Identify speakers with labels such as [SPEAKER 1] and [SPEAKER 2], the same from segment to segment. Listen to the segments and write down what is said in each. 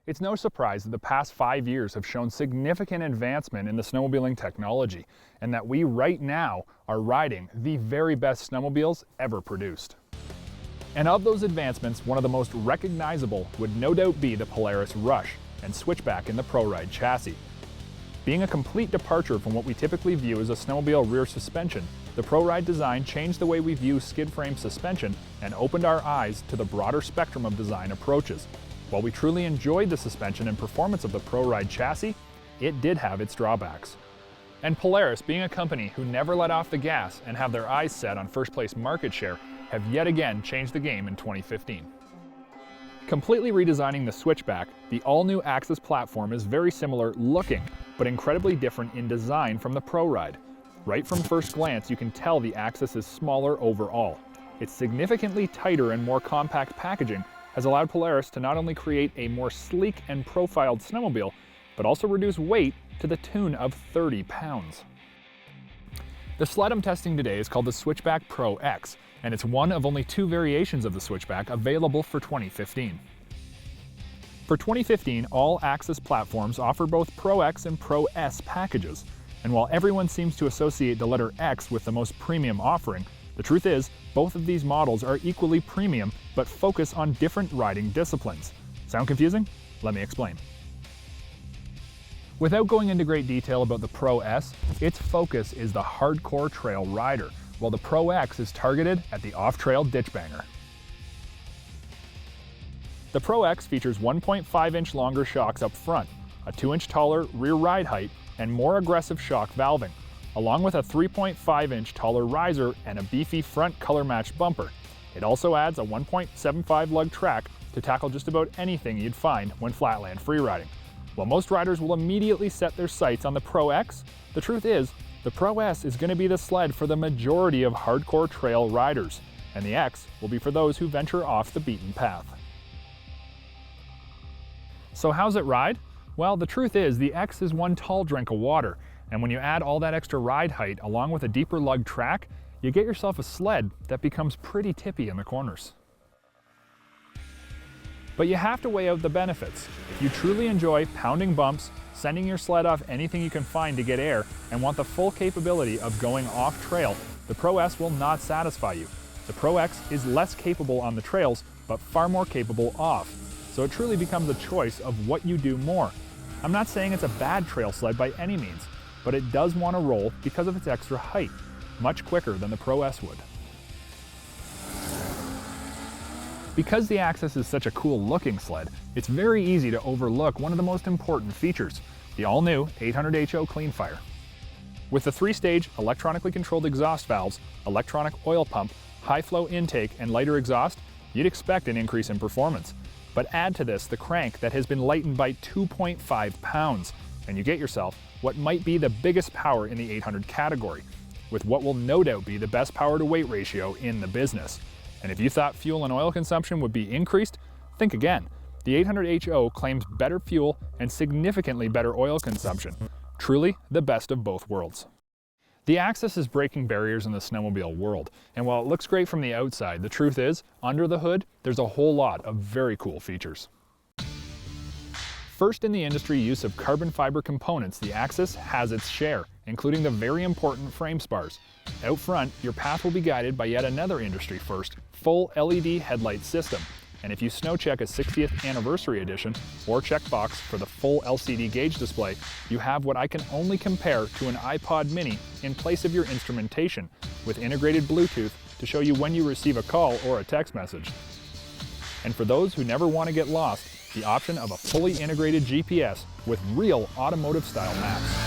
[SPEAKER 1] It's no surprise that the past 5 years have shown significant advancement in the snowmobiling technology, and that we right now are riding the very best snowmobiles ever produced. And of those advancements, one of the most recognizable would no doubt be the Polaris Rush and Switchback in the ProRide chassis. Being a complete departure from what we typically view as a snowmobile rear suspension, the ProRide design changed the way we view skid frame suspension and opened our eyes to the broader spectrum of design approaches. While we truly enjoyed the suspension and performance of the ProRide chassis, it did have its drawbacks. And Polaris, being a company who never let off the gas and have their eyes set on first place market share, have yet again changed the game in 2015. Completely redesigning the Switchback, the all-new AXYS platform is very similar looking, but incredibly different in design from the ProRide. Right from first glance, you can tell the AXYS is smaller overall. Its significantly tighter and more compact packaging has allowed Polaris to not only create a more sleek and profiled snowmobile, but also reduce weight to the tune of 30 pounds. The sled I'm testing today is called the Switchback Pro X, and it's one of only 2 variations of the Switchback available for 2015. For 2015, all AXYS platforms offer both Pro X and Pro S packages, and while everyone seems to associate the letter X with the most premium offering, the truth is, both of these models are equally premium, but focus on different riding disciplines. Sound confusing? Let me explain. Without going into great detail about the Pro S, its focus is the hardcore trail rider, while the Pro X is targeted at the off-trail ditch banger. The Pro X features 1.5-inch longer shocks up front, a 2-inch taller rear ride height, and more aggressive shock valving, along with a 3.5-inch taller riser and a beefy front color-matched bumper. It also adds a 1.75 lug track to tackle just about anything you'd find when flatland freeriding. While most riders will immediately set their sights on the Pro X, the truth is, the Pro S is going to be the sled for the majority of hardcore trail riders, and the X will be for those who venture off the beaten path. So how's it ride? Well, the truth is, the X is one tall drink of water, and when you add all that extra ride height along with a deeper lug track, you get yourself a sled that becomes pretty tippy in the corners. But you have to weigh out the benefits. If you truly enjoy pounding bumps, sending your sled off anything you can find to get air, and want the full capability of going off trail, the Pro S will not satisfy you. The Pro X is less capable on the trails, but far more capable off. So it truly becomes a choice of what you do more. I'm not saying it's a bad trail sled by any means, but it does want to roll because of its extra height, much quicker than the Pro S would. Because the AXYS is such a cool looking sled, it's very easy to overlook one of the most important features, the all-new 800HO Cleanfire. With the 3-stage electronically controlled exhaust valves, electronic oil pump, high flow intake, and lighter exhaust, you'd expect an increase in performance. But add to this the crank that has been lightened by 2.5 pounds, and you get yourself what might be the biggest power in the 800 category, with what will no doubt be the best power to weight ratio in the business. And if you thought fuel and oil consumption would be increased, think again. The 800HO claims better fuel and significantly better oil consumption. Truly the best of both worlds. The AXYS is breaking barriers in the snowmobile world, and while it looks great from the outside, the truth is, under the hood, there's a whole lot of very cool features. First in the industry use of carbon fiber components, the AXYS has its share, including the very important frame spars. Out front, your path will be guided by yet another industry first, full LED headlight system. And if you snow check a 60th anniversary edition or checkbox for the full LCD gauge display, you have what I can only compare to an iPod mini in place of your instrumentation, with integrated Bluetooth to show you when you receive a call or a text message. And for those who never want to get lost, the option of a fully integrated GPS with real automotive style maps.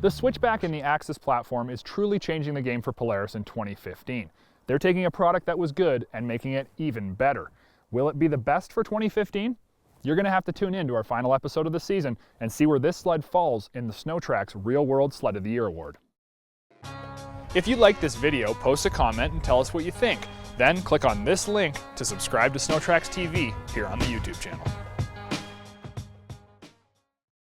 [SPEAKER 1] The Switchback in the AXYS platform is truly changing the game for Polaris in 2015. They're taking a product that was good and making it even better. Will it be the best for 2015? You're going to have to tune in to our final episode of the season and see where this sled falls in the SnowTrax Real World Sled of the Year award. If you liked this video, post a comment and tell us what you think. Then click on this link to subscribe to SnowTrax TV here on the YouTube channel.